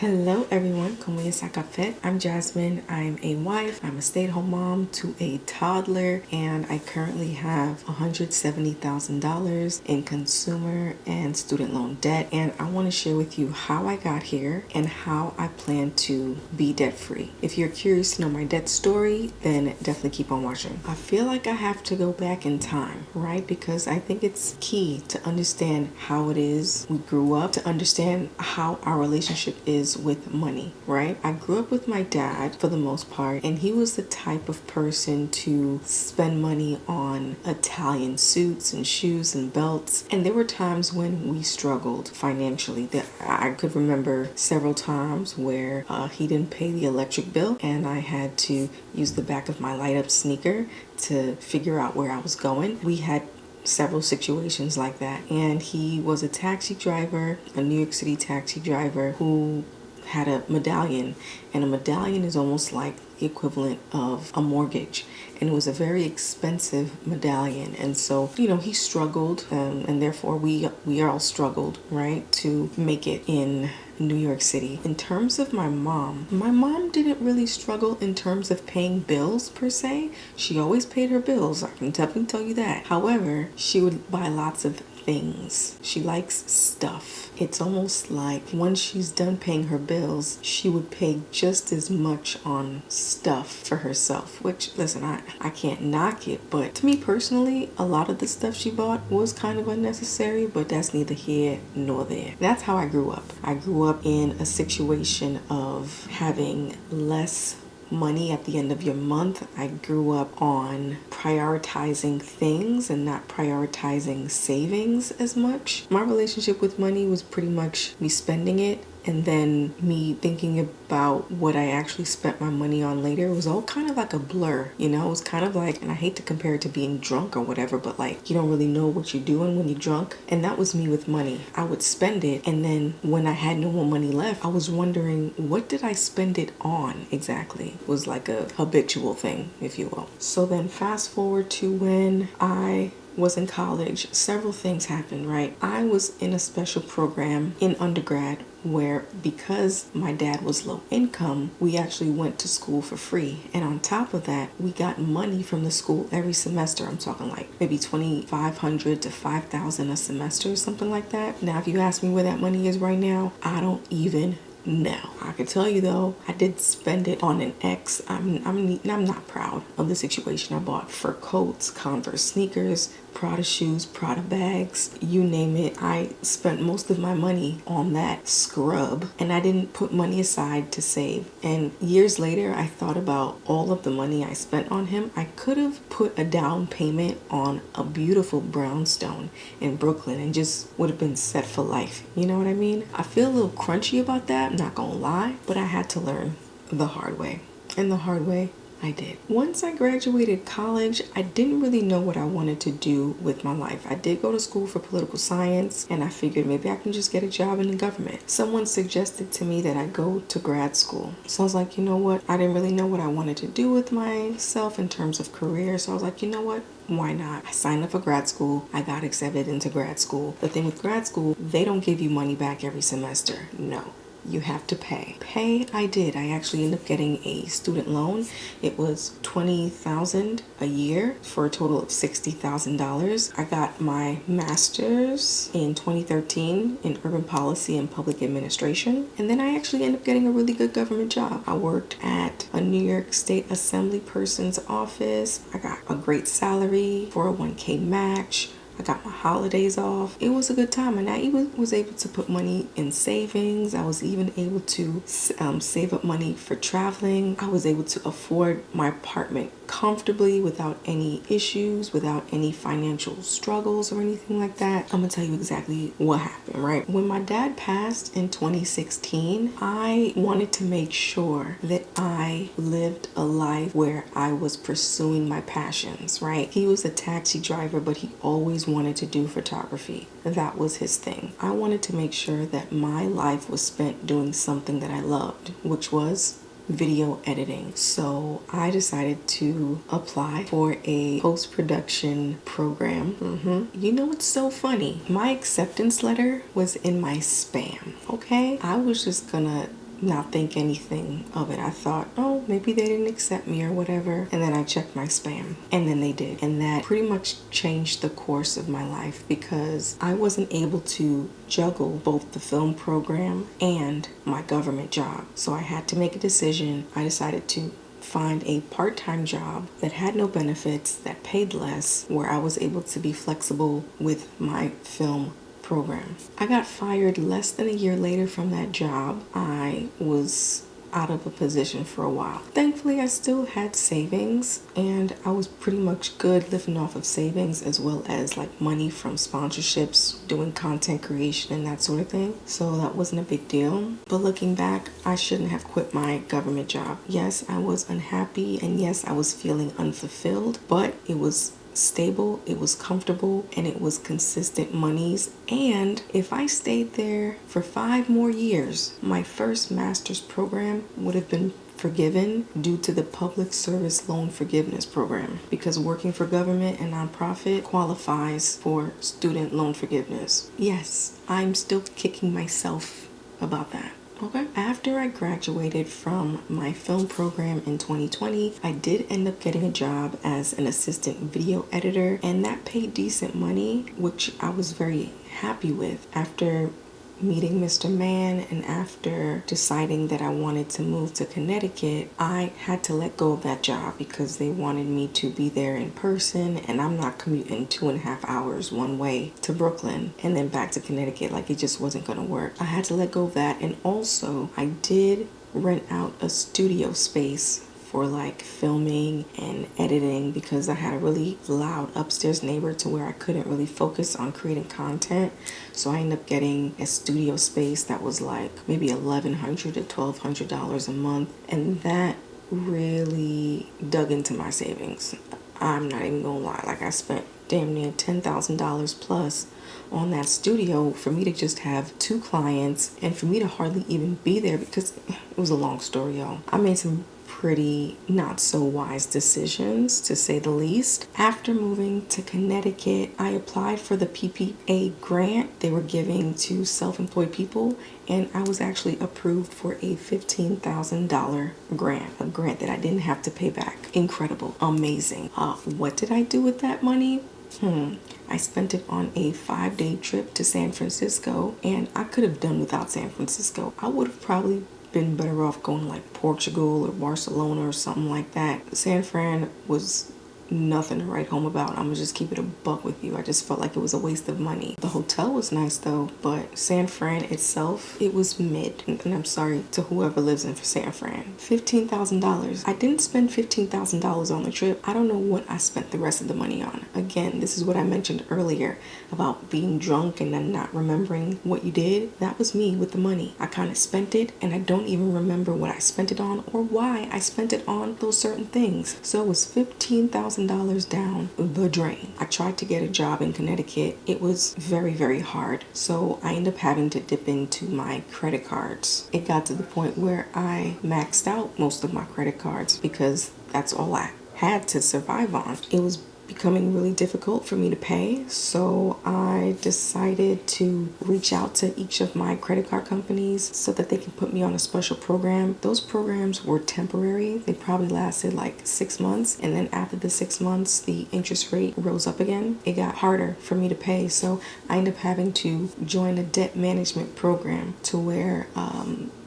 Hello everyone, como está café? I'm Jasmine. I'm a wife. I'm a stay-at-home mom to a toddler, and I currently have $170,000 in consumer and student loan debt. And I want to share with you how I got here and how I plan to be debt-free. If you're curious to know my debt story, then definitely keep on watching. I feel like I have to go back in time, right? Because I think it's key to understand how it is we grew up, to understand how our relationship is with money, right? I grew up with my dad for the most part, and he was the type of person to spend money on Italian suits and shoes and belts. And there were times when we struggled financially. That I could remember several times where he didn't pay the electric bill, and I had to use the back of my light up sneaker to figure out where I was going. We had several situations like that, and he was a taxi driver, a New York City taxi driver who had a medallion, and a medallion is almost like the equivalent of a mortgage, and it was a very expensive medallion. And so he struggled, and therefore we all struggled, right, to make it in New York City. In terms of my mom didn't really struggle in terms of paying bills per se. She always paid her bills, I can definitely tell you that. However, she would buy lots of things. She likes stuff. It's almost like once she's done paying her bills, she would pay just as much on stuff for herself, which, listen, I can't knock it, but to me personally, a lot of the stuff she bought was kind of unnecessary, but that's neither here nor there. That's how I grew up. I grew up in a situation of having less money at the end of your month. I grew up on prioritizing things and not prioritizing savings as much. My relationship with money was pretty much me spending it and then me thinking about what I actually spent my money on later. It was all kind of like a blur, It was kind of like, and I hate to compare it to being drunk or whatever, but like you don't really know what you're doing when you're drunk. And that was me with money. I would spend it, and then when I had no more money left, I was wondering, what did I spend it on exactly? It was like a habitual thing, if you will. So then fast forward to when I was in college, several things happened, right? I was in a special program in undergrad where, because my dad was low income, we actually went to school for free. And on top of that, we got money from the school every semester. I'm talking like maybe $2,500 to $5,000 a semester or something like that. Now, if you ask me where that money is right now, I don't even know. I can tell you though, I did spend it on an ex. I'm not proud of the situation. I bought fur coats, Converse sneakers, Prada shoes, Prada bags, you name it. I spent most of my money on that scrub, and I didn't put money aside to save. And years later, I thought about all of the money I spent on him. I could have put a down payment on a beautiful brownstone in Brooklyn and just would have been set for life. You know what I mean? I feel a little crunchy about that, I'm not gonna lie, but I had to learn the hard way. And the hard way I did. Once I graduated college, I didn't really know what I wanted to do with my life. I did go to school for political science, and I figured maybe I can just get a job in the government. Someone suggested to me that I go to grad school. So I was like, you know what? I didn't really know what I wanted to do with myself in terms of career. So I was like, you know what? Why not? I signed up for grad school. I got accepted into grad school. The thing with grad school, they don't give you money back every semester. No. You have to pay. I did. I actually ended up getting a student loan. It was $20,000 a year for a total of $60,000. I got my master's in 2013 in urban policy and public administration. And then I actually ended up getting a really good government job. I worked at a New York State Assembly person's office. I got a great salary, 401k match. I got my holidays off. It was a good time, and I even was able to put money in savings. I was even able to save up money for traveling. I was able to afford my apartment comfortably without any issues, without any financial struggles or anything like that. I'm gonna tell you exactly what happened, right? When my dad passed in 2016, I wanted to make sure that I lived a life where I was pursuing my passions, right? He was a taxi driver, but he always wanted to do photography. That was his thing. I wanted to make sure that my life was spent doing something that I loved, which was video editing. So I decided to apply for a post-production program. You know what's so funny? My acceptance letter was in my spam, okay? I was just gonna not think anything of it. I thought, oh, maybe they didn't accept me or whatever. And then I checked my spam, and then they did. And that pretty much changed the course of my life, because I wasn't able to juggle both the film program and my government job. So I had to make a decision. I decided to find a part-time job that had no benefits, that paid less, where I was able to be flexible with my film program. I got fired less than a year later from that job. I was out of a position for a while. Thankfully, I still had savings, and I was pretty much good living off of savings, as well as like money from sponsorships, doing content creation and that sort of thing. So that wasn't a big deal. But looking back, I shouldn't have quit my government job. Yes, I was unhappy, and yes, I was feeling unfulfilled, but it was stable, it was comfortable, and it was consistent monies. And if I stayed there for 5 more years, my first master's program would have been forgiven due to the public service loan forgiveness program, because working for government and nonprofit qualifies for student loan forgiveness. Yes, I'm still kicking myself about that. Okay. After I graduated from my film program in 2020, I did end up getting a job as an assistant video editor, and that paid decent money, which I was very happy with. After meeting Mr. Man and after deciding that I wanted to move to Connecticut, I had to let go of that job because they wanted me to be there in person, and I'm not commuting 2.5 hours one way to Brooklyn and then back to Connecticut. Like, it just wasn't gonna work. I had to let go of that, and also I did rent out a studio space for like filming and editing, because I had a really loud upstairs neighbor to where I couldn't really focus on creating content. So I ended up getting a studio space that was like maybe $1,100 to $1,200 a month, and that really dug into my savings. I'm not even gonna lie, like I spent damn near $10,000 plus on that studio for me to just have 2 clients and for me to hardly even be there, because it was a long story, y'all. I made some pretty not so wise decisions, to say the least. After moving to Connecticut, I applied for the PPA grant they were giving to self-employed people, and I was actually approved for a $15,000 grant, a grant that I didn't have to pay back. Incredible, amazing. What did I do with that money? I spent it on a 5-day trip to San Francisco, and I could have done without San Francisco. I would have probably been better off going to like Portugal or Barcelona or something like that. San Fran was nothing to write home about. I'm gonna just keep it a buck with you. I just felt like it was a waste of money. The hotel was nice though, but San Fran itself, it was mid. And I'm sorry to whoever lives in San Fran. $15,000. I didn't spend $15,000 on the trip. I don't know what I spent the rest of the money on. Again, this is what I mentioned earlier about being drunk and then not remembering what you did. That was me with the money. I kind of spent it, and I don't even remember what I spent it on or why I spent it on those certain things. So it was $15,000 down the drain. I tried to get a job in Connecticut. It was very, very hard. So I ended up having to dip into my credit cards. It got to the point where I maxed out most of my credit cards because that's all I had to survive on. It was becoming really difficult for me to pay, so I decided to reach out to each of my credit card companies so that they can put me on a special program. Those programs were temporary. They probably lasted like 6 months, and then after the 6 months the interest rate rose up again. It got harder for me to pay, so I ended up having to join a debt management program to where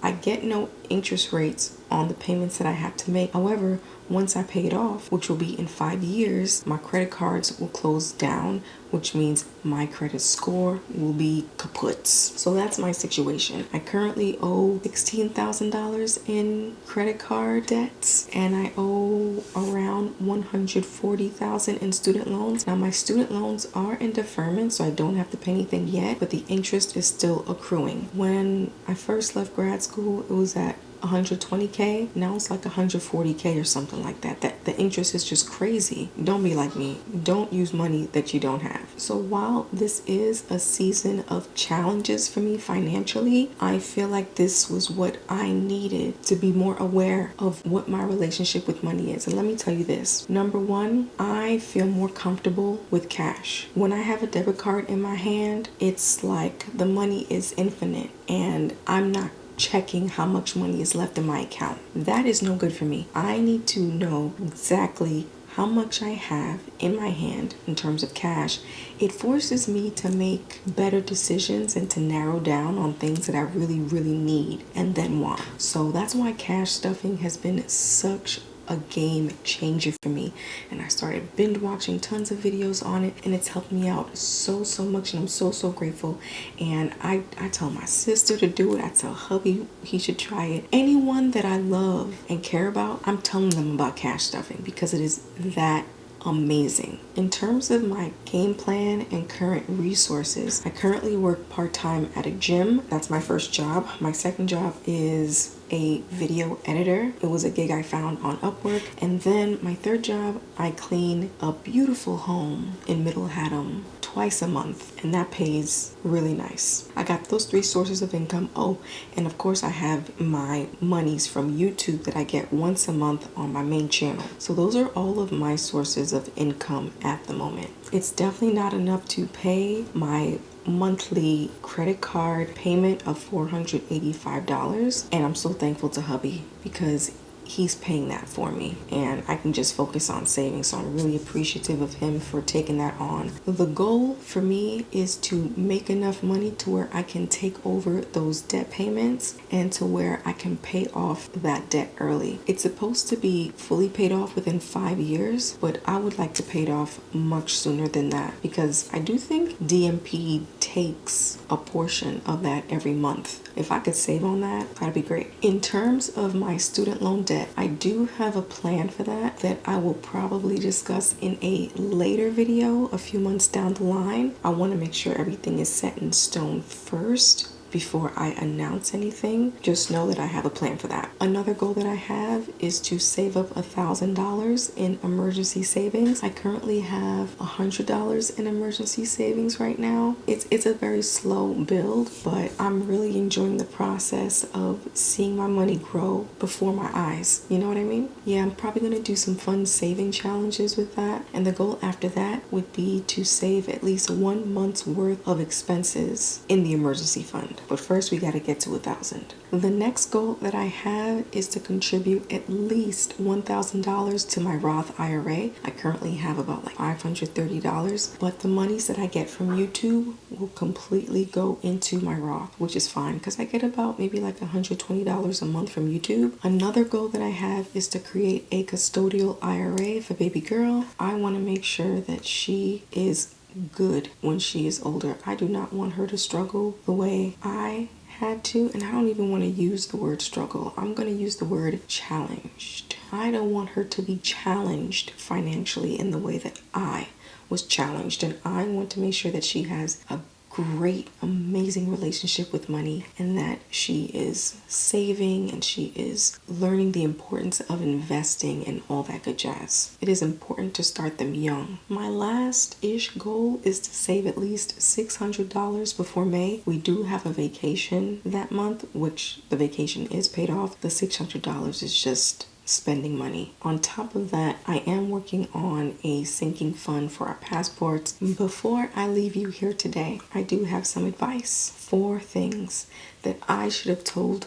I get no interest rates on the payments that I have to make. However, once I pay it off, which will be in 5 years, my credit cards will close down, which means my credit score will be kaput. So that's my situation. I currently owe $16,000 in credit card debts, and I owe around $140,000 in student loans. Now, my student loans are in deferment, so I don't have to pay anything yet, but the interest is still accruing. When I first left grad school, it was at 120K. Now it's like 140K or something like that. The interest is just crazy. Don't be like me. Don't use money that you don't have. So while this is a season of challenges for me financially, I feel like this was what I needed to be more aware of what my relationship with money is. And let me tell you this. Number one, I feel more comfortable with cash. When I have a debit card in my hand, it's like the money is infinite, and I'm not checking how much money is left in my account. That is no good for me. I need to know exactly how much I have in my hand in terms of cash. It forces me to make better decisions and to narrow down on things that I really, really need and then want. So that's why cash stuffing has been such a game changer for me, and I started binge watching tons of videos on it, and it's helped me out so much, and I'm so grateful. And I tell my sister to do it. I tell hubby he should try it. Anyone that I love and care about, I'm telling them about cash stuffing because it is that amazing. In terms of my game plan and current resources, I currently work part-time at a gym. That's my first job. My second job is a video editor. It was a gig I found on Upwork. And then my third job, I clean a beautiful home in Middle Haddam twice a month, and that pays really nice. I got those 3 sources of income. Oh, and of course I have my monies from YouTube that I get once a month on my main channel. So those are all of my sources of income at the moment. It's definitely not enough to pay my monthly credit card payment of $485, and I'm so thankful to hubby because he's paying that for me and I can just focus on saving. So I'm really appreciative of him for taking that on. The goal for me is to make enough money to where I can take over those debt payments and to where I can pay off that debt early. It's supposed to be fully paid off within 5 years, but I would like to pay it off much sooner than that because I do think DMP takes a portion of that every month. If I could save on that, that'd be great. In terms of my student loan debt, I do have a plan for that I will probably discuss in a later video a few months down the line. I want to make sure everything is set in stone first before I announce anything. Just know that I have a plan for that. Another goal that I have is to save up $1,000 in emergency savings. I currently have $100 in emergency savings right now. It's a very slow build, but I'm really enjoying the process of seeing my money grow before my eyes. You know what I mean? Yeah, I'm probably gonna do some fun saving challenges with that. And the goal after that would be to save at least 1 month's worth of expenses in the emergency fund. But first we got to get to 1,000. The next goal that I have is to contribute at least $1,000 to my Roth IRA. I currently have about like $530, but the monies that I get from YouTube will completely go into my Roth, which is fine because I get about maybe like $120 a month from YouTube. Another goal that I have is to create a custodial IRA for baby girl. I want to make sure that she is good when she is older. I do not want her to struggle the way I had to, and I don't even want to use the word struggle. I'm going to use the word challenged. I don't want her to be challenged financially in the way that I was challenged, and I want to make sure that she has a great, amazing relationship with money and that she is saving and she is learning the importance of investing and all that good jazz. It is important to start them young. My last-ish goal is to save at least $600 before May. We do have a vacation that month, which the vacation is paid off. The $600 is just spending money. On top of that, I am working on a sinking fund for our passports. Before I leave you here today, I do have some advice. 4 things that I should have told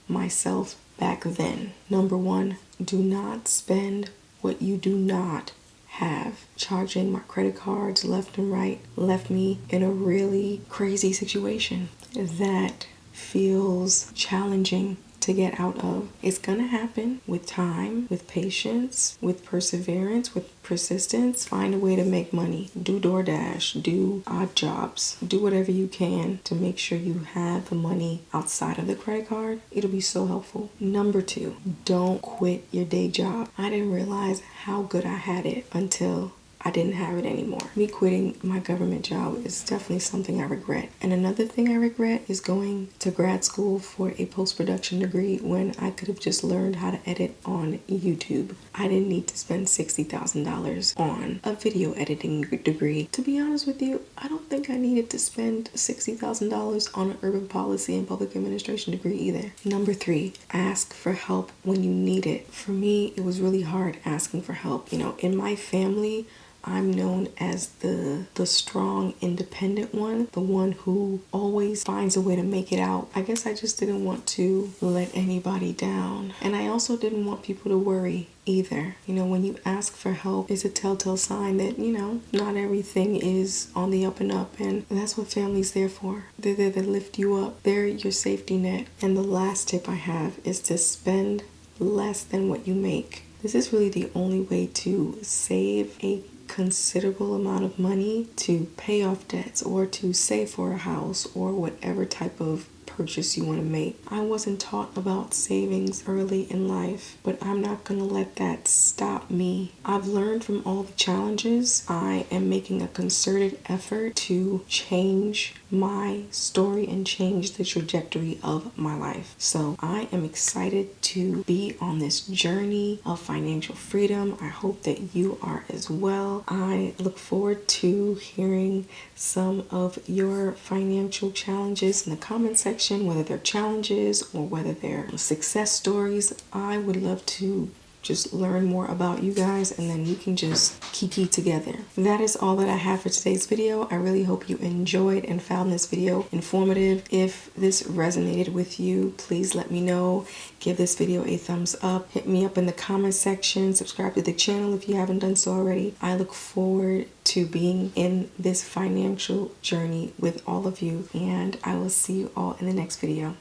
myself back then. Number 1, do not spend what you do not have. Charging my credit cards left and right left me in a really crazy situation that feels challenging to get out of. It's gonna happen with time, with patience, with perseverance, with persistence. Find a way to make money. Do DoorDash, do odd jobs, do whatever you can to make sure you have the money outside of the credit card. It'll be so helpful. Number 2, don't quit your day job. I didn't realize how good I had it until I didn't have it anymore. Me quitting my government job is definitely something I regret. And another thing I regret is going to grad school for a post-production degree when I could have just learned how to edit on YouTube. I didn't need to spend $60,000 on a video editing degree. To be honest with you, I don't think I needed to spend $60,000 on an urban policy and public administration degree either. Number 3, ask for help when you need it. For me, it was really hard asking for help. You know, in my family, I'm known as the strong, independent one, the one who always finds a way to make it out. I guess I just didn't want to let anybody down. And I also didn't want people to worry either. You know, when you ask for help, it's a telltale sign that, you know, not everything is on the up and up, and that's what family's there for. They're there to lift you up. They're your safety net. And the last tip I have is to spend less than what you make. This is really the only way to save a considerable amount of money to pay off debts or to save for a house or whatever type of purchase you want to make. I wasn't taught about savings early in life, but I'm not going to let that stop me. I've learned from all the challenges. I am making a concerted effort to change my story and change the trajectory of my life. So I am excited to be on this journey of financial freedom. I hope that you are as well. I look forward to hearing some of your financial challenges in the comment section, whether they're challenges or whether they're success stories. I would love to just learn more about you guys, and then we can just kiki together. That is all that I have for today's video. I really hope you enjoyed and found this video informative. If this resonated with you, please let me know. Give this video a thumbs up. Hit me up in the comment section. Subscribe to the channel if you haven't done so already. I look forward to being in this financial journey with all of you, and I will see you all in the next video.